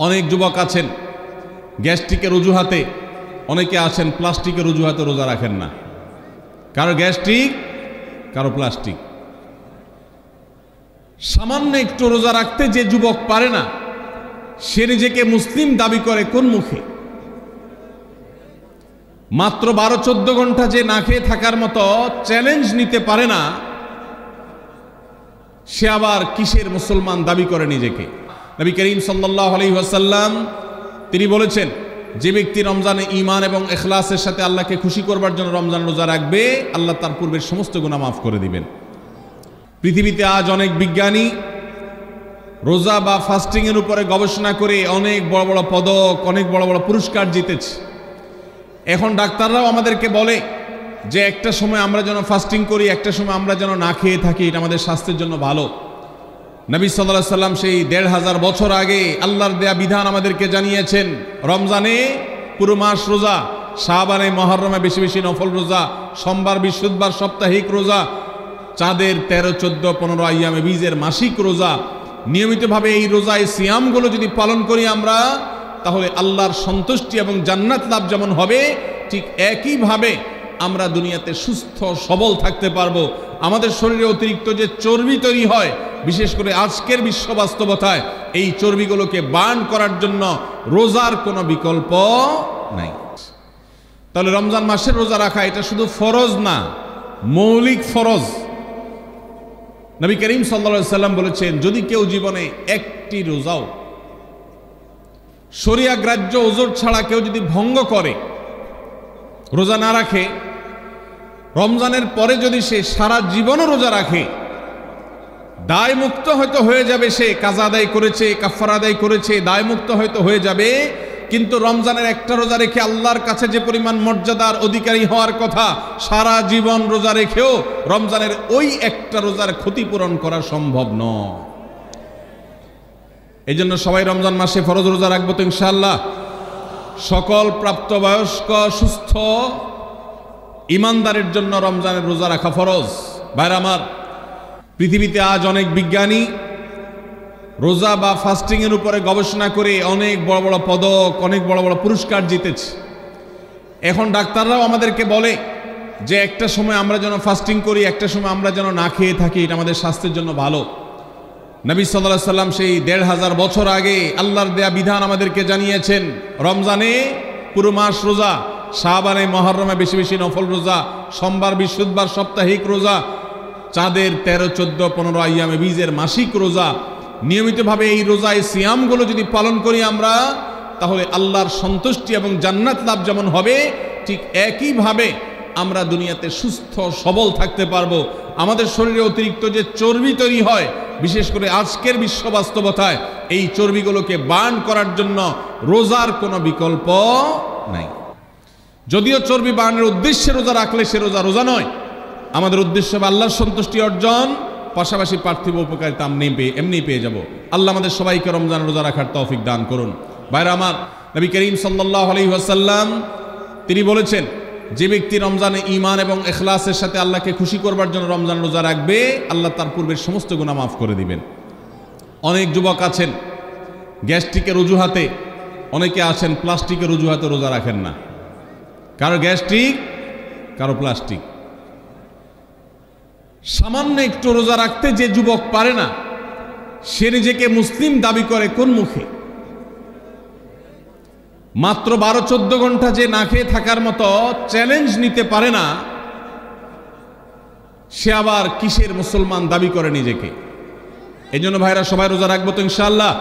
অনেক যুবক আছেন গ্যাস্ট্রিকের অজুহাতে, অনেকে আছেন প্লাস্টিকের অজুহাতে রোজা রাখেন না। কারো গ্যাস্ট্রিক, কারো প্লাস্টিক। সামান্য একটু রোজা রাখতে যে যুবক পারে না, সে নিজেকে মুসলিম দাবি করে কোন মুখে? মাত্র 12-14 ঘন্টা যে না খেয়ে থাকার মতো চ্যালেঞ্জ নিতে পারে না, সে আবার কিসের মুসলমান দাবি করে নিজেকে? নবী করিম সাল্লাল্লাহু আলাইহি ওয়াসাল্লাম তিনি বলেছেন, যে ব্যক্তি রমজানে ঈমান এবং ইখলাসের সাথে আল্লাহকে খুশি করবার জন্য রমজান রোজা রাখবে, আল্লাহ তার পূর্বের সমস্ত গুনাহ মাফ করে দিবেন। পৃথিবীতে আজ অনেক বিজ্ঞানী রোজা বা ফাস্টিং এর উপরে গবেষণা করে অনেক বড় বড় পদক, অনেক বড় বড় পুরস্কার জিতেছে। এখন ডাক্তাররাও আমাদেরকে বলে যে একটা সময় আমরা যেন ফাস্টিং করি, একটা সময় আমরা যেন না খেয়ে থাকি, এটা আমাদের স্বাস্থ্যের জন্য ভালো। নবী সাল্লাল্লাহু আলাইহি সাল্লাম সেই ১৫০০ বছর আগে আল্লাহর দেয়া বিধান আমাদেরকে জানিয়েছেন। রমজানে পুরো মাস রোজা, শাবানে মুহররমে বেশি বেশি নফল রোজা, সোমবার বৃহস্পতিবার সাপ্তাহিক রোজা, চাঁদের 13, 14, 15 আইয়ামে বীজের মাসিক রোজা। নিয়মিতভাবে এই রোজায় সিয়ামগুলো যদি পালন করি আমরা, তাহলে আল্লাহর সন্তুষ্টি এবং জান্নাত লাভ যেমন হবে, ঠিক একইভাবে আমরা দুনিয়াতে সুস্থ সবল থাকতে পারবো। আমাদের শরীরে অতিরিক্ত যে চর্বি তৈরি হয়, বিশেষ করে আজকের বিশ্ব বাস্তবতায়, এই চর্বিগুলোকে বার্ন করার জন্য রোজার কোনো বিকল্প নাই। তাহলে রমজান মাসের রোজা রাখা এটা শুধু ফরজ না, মৌলিক ফরজ। নবী করিম সাল্লাল্লাহু আলাইহি সাল্লাম বলেছেন, যদি কেউ জীবনে একটি রোজাও শরিয়া গ্রাহ্য ওজর ছাড়া কেউ যদি ভঙ্গ করে, রোজা না রাখে, রমজানের পরে যদি সে সারা জীবনও রোজা রাখে, দায় মুক্ত হয়তো হয়ে যাবে। সে কাজা আদায় করেছে, কাফারা আদায় করেছে, দায় মুক্ত হয়তো হয়ে যাবে। কিন্তু রমজানের একটা রোজা রেখে আল্লাহর কাছে যে পরিমাণ মর্যাদার অধিকারী হওয়ার কথা, সারা জীবন রোজা রেখেও রমজানের ওই একটা রোজার ক্ষতিপূরণ করা সম্ভব নয়। এই জন্য সবাই রমজান মাসে ফরজ রোজা রাখবো তো ইনশাআল্লাহ। সকল প্রাপ্তবয়স্ক সুস্থ ইমানদারের জন্য রমজানের রোজা রাখা ফরজ। ভাইরা আমার, পৃথিবীতে আজ অনেক বিজ্ঞানী রোজা বা ফাস্টিং এর উপরে গবেষণা করে অনেক বড় বড় পদক, অনেক বড় বড় পুরস্কার জিতেছে। এখন ডাক্তাররাও আমাদেরকে বলে যে একটা সময় আমরা যেন ফাস্টিং করি, একটা সময় আমরা যেন না খেয়ে থাকি, এটা আমাদের স্বাস্থ্যের জন্য ভালো। নবী সাল্লাল্লাহু আলাইহি সাল্লাম সেই ১৫০০ বছর আগে আল্লাহর দেয়া বিধান আমাদেরকে জানিয়েছেন। রমজানে পুরো মাস রোজা, শাবানে মুহররমে বেশি বেশি নফল রোজা, সোমবার বৃহস্পতিবার সাপ্তাহিক রোজা, চাঁদের 13, 14, 15 আইয়ামে বীজের মাসিক রোজা। নিয়মিতভাবে এই রোজায় সিয়ামগুলো যদি পালন করি আমরা, তাহলে আল্লাহর সন্তুষ্টি এবং জান্নাত লাভ যেমন হবে, ঠিক একইভাবে আমরা দুনিয়াতে সুস্থ সবল থাকতে পারবো। আমাদের শরীরে অতিরিক্ত যে চর্বি তৈরি হয়, বিশেষ করে আজকের বিশ্ব বাস্তবতায়, এই চর্বিগুলোকে বার্ন করার জন্য রোজার কোনো বিকল্প নাই। যদিও চর্বি বার্নের উদ্দেশ্যে রোজা রাখলে সে রোজা রোজা নয়। আমাদের উদ্দেশ্য হবে আল্লাহর সন্তুষ্টি অর্জন, পাশাপাশি পার্থিব উপকারিতা এমনি পেয়ে যাব। আল্লাহ আমাদের সবাইকে রমজান রোজা রাখার তৌফিক দান করুন। ভাইরা আমার, নবী করিম সাল্লাল্লাহু আলাইহি ওয়াসাল্লাম তিনি বলেছেন, যে ব্যক্তি রমজানে ঈমান এবং ইখলাসের সাথে আল্লাহকে খুশি করবার জন্য রমজান রোজা রাখবে, আল্লাহ তার পূর্বের সমস্ত গুনাহ মাফ করে দিবেন। অনেক যুবক আছেন গ্যাস্ট্রিকের অজুহাতে, অনেকে আছেন প্লাস্টিকের অজুহাতে রোজা রাখেন না। কারো গ্যাস্ট্রিক, কারো প্লাস্টিক। সামান্য একটু রোজা রাখতে যে যুবক পারে না, সে নিজেকে মুসলিম দাবি করে কোন মুখে? মাত্র 12-14 ঘন্টা যে না খেয়ে থাকার মতো চ্যালেঞ্জ নিতে পারে না, সে আবার কিসের মুসলমান দাবি করে নিজেকে? এই জন্য ভাইরা সবাই রোজা রাখবো তো ইনশাআল্লাহ।